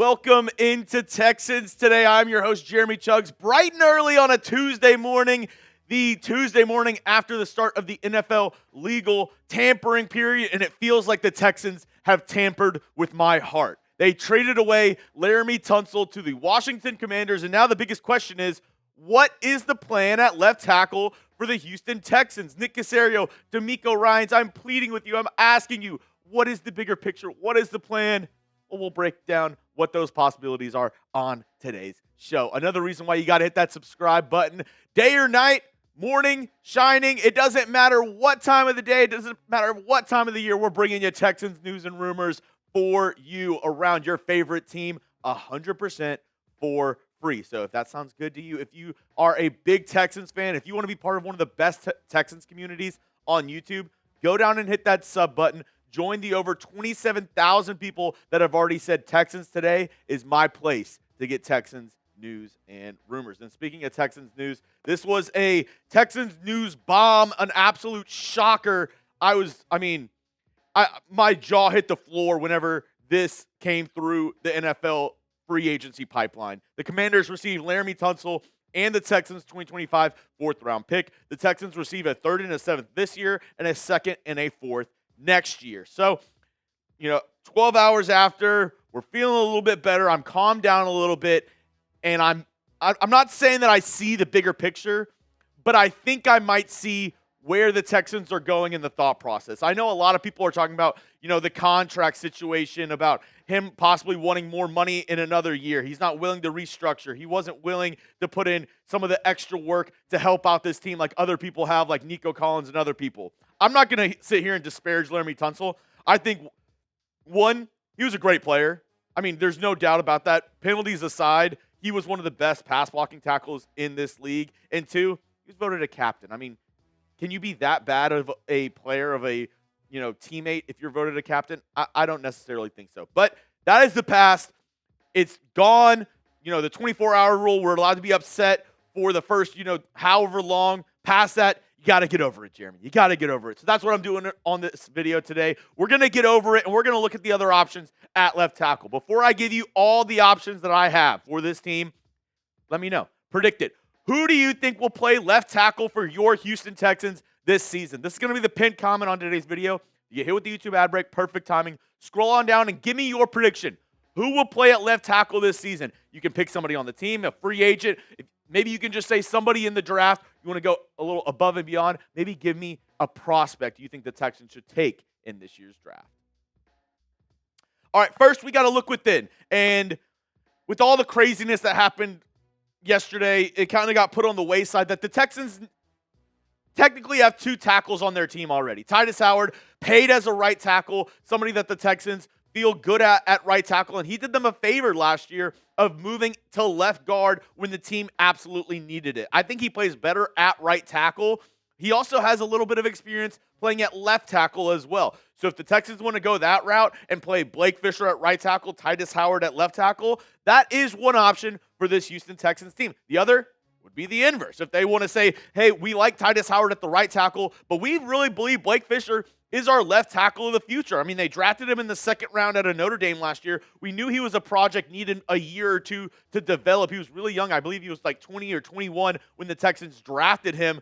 Welcome into Texans today. I'm your host, Jeremy Chuggs, bright and early on a Tuesday morning, the Tuesday morning after the start of the NFL legal tampering period, and it feels like the Texans have tampered with my heart. They traded away Laremy Tunsil to the Washington Commanders, and now the biggest question is, what is the plan at left tackle for the Houston Texans? Nick Caserio, DeMeco Ryans, I'm pleading with you. I'm asking you, what is the bigger picture? What is the plan? Well, we'll break down what those possibilities are on today's show. Another reason why you got to hit that subscribe button. Day or night, morning, shining, it doesn't matter what time of the day, it doesn't matter what time of the year, we're bringing you Texans news and rumors for you around your favorite team 100% for free. So if that sounds good to you, if you are a big Texans fan, if you want to be part of one of the best Texans communities on YouTube, go down and hit that sub button. Join the over 27,000 people that have already said Texans today is my place to get Texans news and rumors. And speaking of Texans news, this was a Texans news bomb, an absolute shocker. My jaw hit the floor whenever this came through the NFL free agency pipeline. The Commanders received Laremy Tunsil and the Texans' 2025 fourth-round pick. The Texans receive a third and a seventh this year and a second and a fourth next year. So, 12 hours after, we're feeling a little bit better. I'm calmed down a little bit, and I'm not saying that I see the bigger picture, but I think I might see where the Texans are going in the thought process. I know a lot of people are talking about, the contract situation, about him possibly wanting more money in another year. He's not willing to restructure. He wasn't willing to put in some of the extra work to help out this team like other people have, like Nico Collins and other people. I'm not going to sit here and disparage Laremy Tunsil. I think, one, he was a great player. There's no doubt about that. Penalties aside, he was one of the best pass-blocking tackles in this league. And two, he was voted a captain. Can you be that bad of a player, of a teammate if you're voted a captain? I don't necessarily think so. But that is the past. It's gone. The 24-hour rule, we're allowed to be upset for the first, however long. Past that, you got to get over it, Jeremy. You got to get over it. So that's what I'm doing on this video today. We're going to get over it, and we're going to look at the other options at left tackle. Before I give you all the options that I have for this team, let me know. Predict it. Who do you think will play left tackle for your Houston Texans this season? This is going to be the pinned comment on today's video. You get hit with the YouTube ad break, perfect timing. Scroll on down and give me your prediction. Who will play at left tackle this season? You can pick somebody on the team, a free agent. Maybe you can just say somebody in the draft. You want to go a little above and beyond. Maybe give me a prospect you think the Texans should take in this year's draft. All right, first we got to look within. And with all the craziness that happened yesterday, it kind of got put on the wayside that the Texans technically have two tackles on their team already. Tytus Howard, paid as a right tackle, somebody that the Texans feel good at right tackle, and he did them a favor last year of moving to left guard when the team absolutely needed it. I think he plays better at right tackle. He also has a little bit of experience playing at left tackle as well. So if the Texans want to go that route and play Blake Fisher at right tackle, Tytus Howard at left tackle, that is one option for this Houston Texans team. The other would be the inverse. If they want to say, hey, we like Tytus Howard at the right tackle, but we really believe Blake Fisher is our left tackle of the future. They drafted him in the second round out of Notre Dame last year. We knew he was a project needed a year or two to develop. He was really young. I believe he was like 20 or 21 when the Texans drafted him.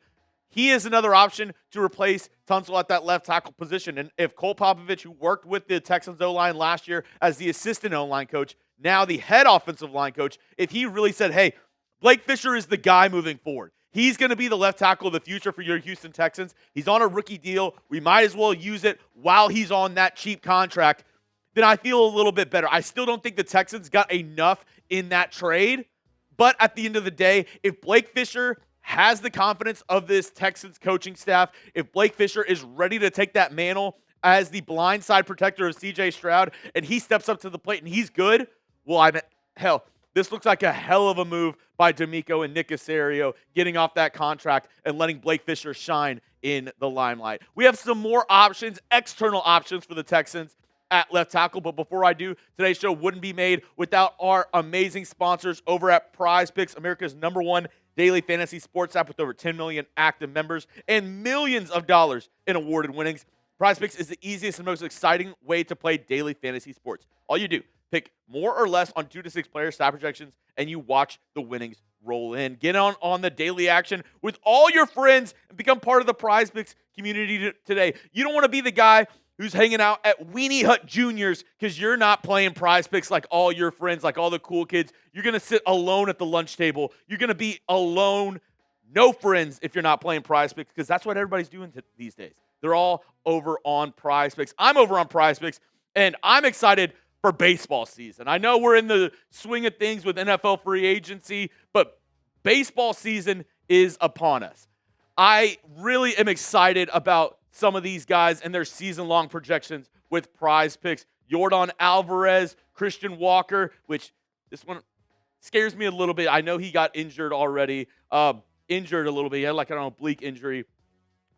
He is another option to replace Tunsil at that left tackle position. And if Cole Popovich, who worked with the Texans O-line last year as the assistant O-line coach, now the head offensive line coach, if he really said, hey, Blake Fisher is the guy moving forward. He's going to be the left tackle of the future for your Houston Texans. He's on a rookie deal. We might as well use it while he's on that cheap contract. Then I feel a little bit better. I still don't think the Texans got enough in that trade. But at the end of the day, if Blake Fisher has the confidence of this Texans coaching staff, if Blake Fisher is ready to take that mantle as the blindside protector of C.J. Stroud, and he steps up to the plate and he's good, well, this looks like a hell of a move by DeMeco and Nick Caserio getting off that contract and letting Blake Fisher shine in the limelight. We have some more options, external options for the Texans at left tackle. But before I do, today's show wouldn't be made without our amazing sponsors over at Prize Picks, America's #1 daily fantasy sports app with over 10 million active members and millions of dollars in awarded winnings. Prize Picks is the easiest and most exciting way to play daily fantasy sports. All you do, Pick more or less on 2 to 6 player stat projections, and you watch the winnings roll in. Get on the daily action with all your friends and become part of the Prize Picks community today. You don't want to be the guy who's hanging out at Weenie Hut Juniors because you're not playing Prize Picks like all your friends, like all the cool kids. You're going to sit alone at the lunch table. You're going to be alone, no friends if you're not playing Prize Picks, because that's what everybody's doing these days. They're all over on Prize Picks. I'm over on Prize Picks, and I'm excited for baseball season. I know we're in the swing of things with NFL free agency, but baseball season is upon us. I really am excited about some of these guys and their season-long projections with Prize Picks. Yordan Alvarez, Christian Walker, which this one scares me a little bit. I know he got injured already, injured a little bit. He had like an oblique injury.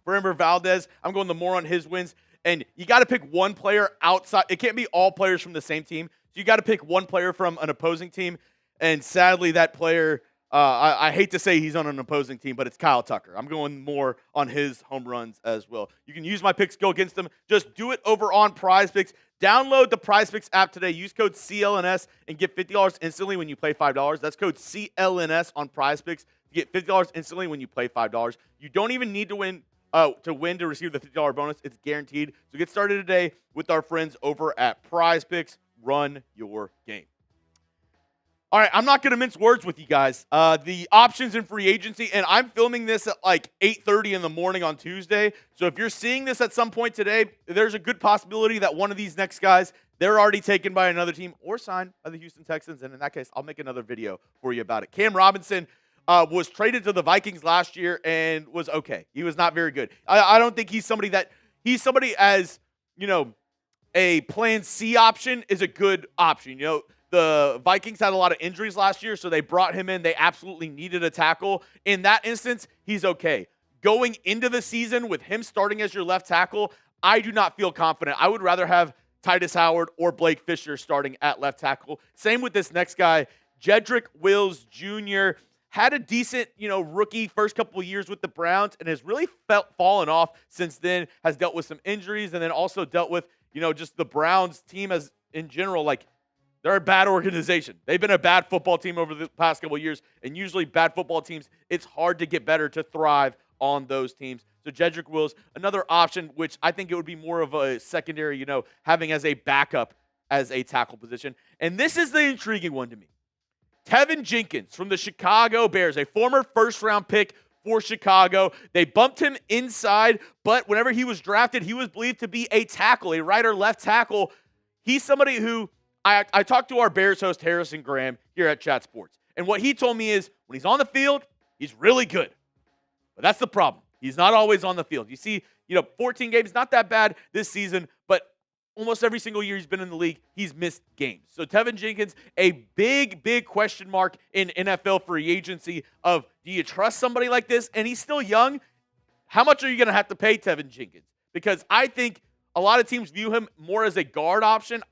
Framber Valdez, I'm going the more on his wins. And you got to pick one player outside. It can't be all players from the same team. So you got to pick one player from an opposing team. And sadly, that player, I hate to say he's on an opposing team, but it's Kyle Tucker. I'm going more on his home runs as well. You can use my picks, go against them. Just do it over on Prize Picks. Download the Prize Picks app today. Use code CLNS and get $50 instantly when you play $5. That's code CLNS on Prize Picks to get $50 instantly when you play $5. You don't even need to win to receive the $50 bonus. It's guaranteed. So get started today with our friends over at Prize Picks. Run your game. All right, I'm not going to mince words with you guys. The options in free agency, and I'm filming this at like 8:30 in the morning on Tuesday. So if you're seeing this at some point today, there's a good possibility that one of these next guys, they're already taken by another team or signed by the Houston Texans. And in that case, I'll make another video for you about it. Cam Robinson was traded to the Vikings last year and was okay. He was not very good. I don't think he's somebody as, a plan C option is a good option. The Vikings had a lot of injuries last year, so they brought him in. They absolutely needed a tackle. In that instance, he's okay. Going into the season with him starting as your left tackle, I do not feel confident. I would rather have Tytus Howard or Blake Fisher starting at left tackle. Same with this next guy, Jedrick Wills Jr., had a decent, rookie first couple of years with the Browns and has really fallen off since then, has dealt with some injuries and then also dealt with, just the Browns team as in general, like they're a bad organization. They've been a bad football team over the past couple of years, and usually bad football teams, it's hard to get better to thrive on those teams. So Jedrick Wills, another option, which I think it would be more of a secondary, having as a backup as a tackle position. And this is the intriguing one to me. Tevin Jenkins from the Chicago Bears, a former first-round pick for Chicago. They bumped him inside, but whenever he was drafted, he was believed to be a tackle, a right or left tackle. He's somebody who I talked to our Bears host, Harrison Graham, here at Chat Sports. And what he told me is when he's on the field, he's really good. But that's the problem. He's not always on the field. You see, 14 games, not that bad this season, but almost every single year he's been in the league, he's missed games. So Tevin Jenkins, a big, big question mark in NFL free agency of, do you trust somebody like this? And he's still young. How much are you going to have to pay Tevin Jenkins? Because I think a lot of teams view him more as a guard option.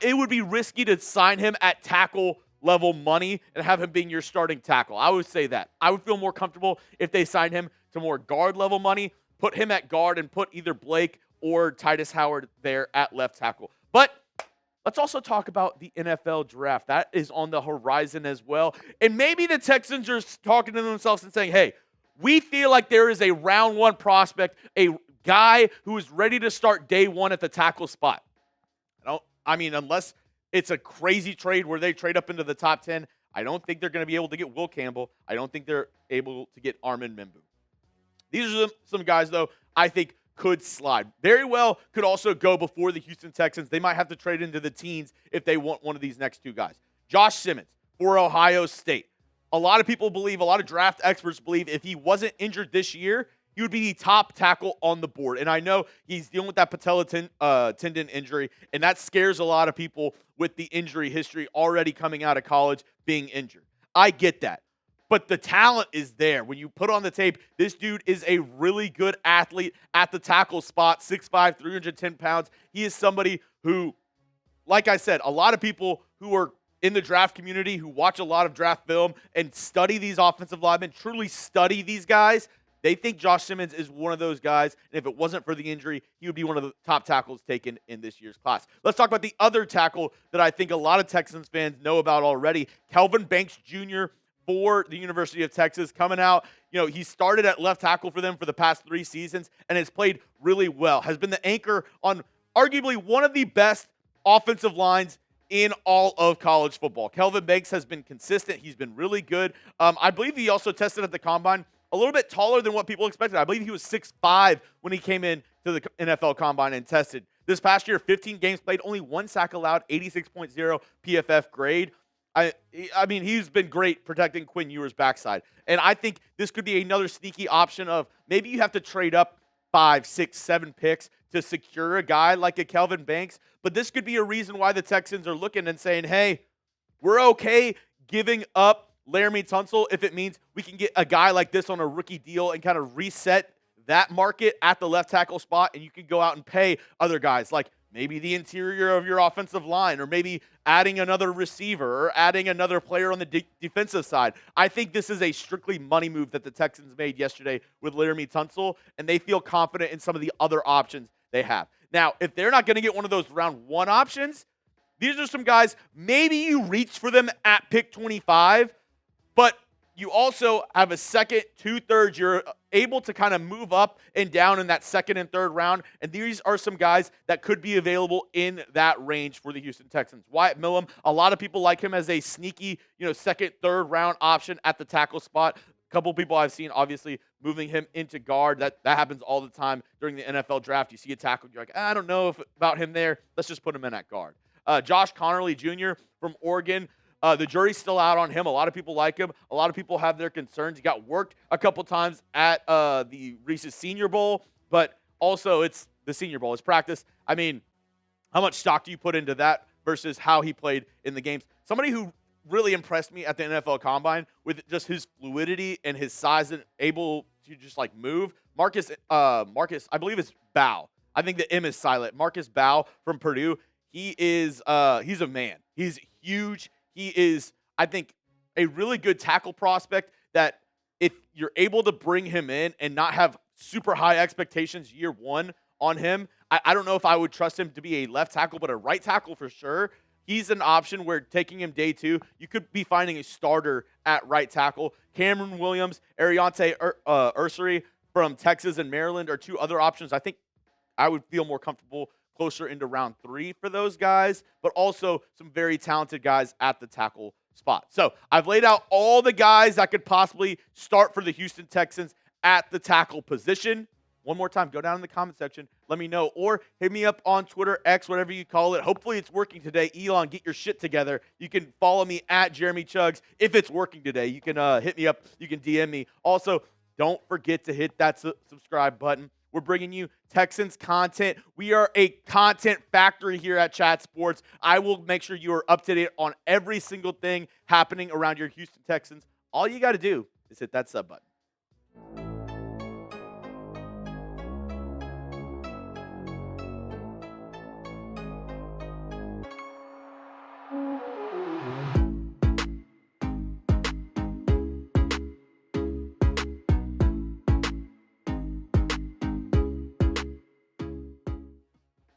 It would be risky to sign him at tackle level money and have him being your starting tackle. I would say that. I would feel more comfortable if they signed him to more guard level money, put him at guard and put either Blake or Tytus Howard there at left tackle. But let's also talk about the NFL draft. That is on the horizon as well. And maybe the Texans are talking to themselves and saying, hey, we feel like there is a round one prospect, a guy who is ready to start day one at the tackle spot. Unless it's a crazy trade where they trade up into the top 10, I don't think they're going to be able to get Will Campbell. I don't think they're able to get Armin Membu. These are some guys, though, I think could slide. Very well could also go before the Houston Texans. They might have to trade into the teens if they want one of these next two guys. Josh Simmons for Ohio State. A lot of people believe, a lot of draft experts believe if he wasn't injured this year, he would be the top tackle on the board. And I know he's dealing with that patella tendon injury, and that scares a lot of people with the injury history already coming out of college being injured. I get that. But the talent is there. When you put on the tape, this dude is a really good athlete at the tackle spot, 6'5", 310 pounds. He is somebody who, like I said, a lot of people who are in the draft community, who watch a lot of draft film and study these offensive linemen, truly study these guys, They think Josh Simmons is one of those guys, and if it wasn't for the injury, he would be one of the top tackles taken in this year's class. Let's talk about the other tackle that I think a lot of Texans fans know about already, Kelvin Banks Jr. for the University of Texas, coming out. He started at left tackle for them for the past 3 seasons and has played really well, has been the anchor on arguably one of the best offensive lines in all of college football. Kelvin Banks has been consistent. He's been really good. I believe he also tested at the combine a little bit taller than what people expected. I believe he was 6'5" when he came in to the NFL combine and tested. This past year, 15 games played, only 1 sack allowed, 86.0 PFF grade. I mean, he's been great protecting Quinn Ewers' backside. And I think this could be another sneaky option of maybe you have to trade up 5, 6, 7 picks to secure a guy like a Kelvin Banks. But this could be a reason why the Texans are looking and saying, hey, we're okay giving up Laremy Tunsil if it means we can get a guy like this on a rookie deal and kind of reset that market at the left tackle spot, and you can go out and pay other guys like maybe the interior of your offensive line, or maybe adding another receiver, or adding another player on the defensive side. I think this is a strictly money move that the Texans made yesterday with Laremy Tunsil, and they feel confident in some of the other options they have. Now, if they're not going to get one of those round 1 options, these are some guys, maybe you reach for them at pick 25, but you also have a second, 2/3. You're able to kind of move up and down in that second and third round. And these are some guys that could be available in that range for the Houston Texans. Wyatt Millam, a lot of people like him as a sneaky, second, third round option at the tackle spot. A couple people I've seen, obviously, moving him into guard. That happens all the time during the NFL draft. You see a tackle, you're like, I don't know about him there. Let's just put him in at guard. Josh Connerly Jr. from Oregon. The jury's still out on him. A lot of people like him. A lot of people have their concerns. He got worked a couple times at the Reese's Senior Bowl, but also it's the Senior Bowl. It's practice. I mean, how much stock do you put into that versus how he played in the games? Somebody who really impressed me at the NFL Combine with just his fluidity and his size and able to just move. Marcus, I believe it's Bow. I think the M is silent. Marcus Bow from Purdue. He's a man. He's huge. He is, I think, a really good tackle prospect that if you're able to bring him in and not have super high expectations year 1 on him, I don't know if I would trust him to be a left tackle, but a right tackle for sure. He's an option where taking him day 2, you could be finding a starter at right tackle. Cameron Williams, Ariante Ursary from Texas and Maryland are 2 other options. I think I would feel more comfortable closer into round 3 for those guys, but also some very talented guys at the tackle spot. So I've laid out all the guys that could possibly start for the Houston Texans at the tackle position. One more time, go down in the comment section, let me know, or hit me up on Twitter, X, whatever you call it. Hopefully it's working today. Elon, get your shit together. You can follow me at Jeremy Chuggs. If it's working today, you can hit me up. You can DM me. Also, don't forget to hit that subscribe button. We're bringing you Texans content. We are a content factory here at Chat Sports. I will make sure you are up to date on every single thing happening around your Houston Texans. All you got to do is hit that sub button.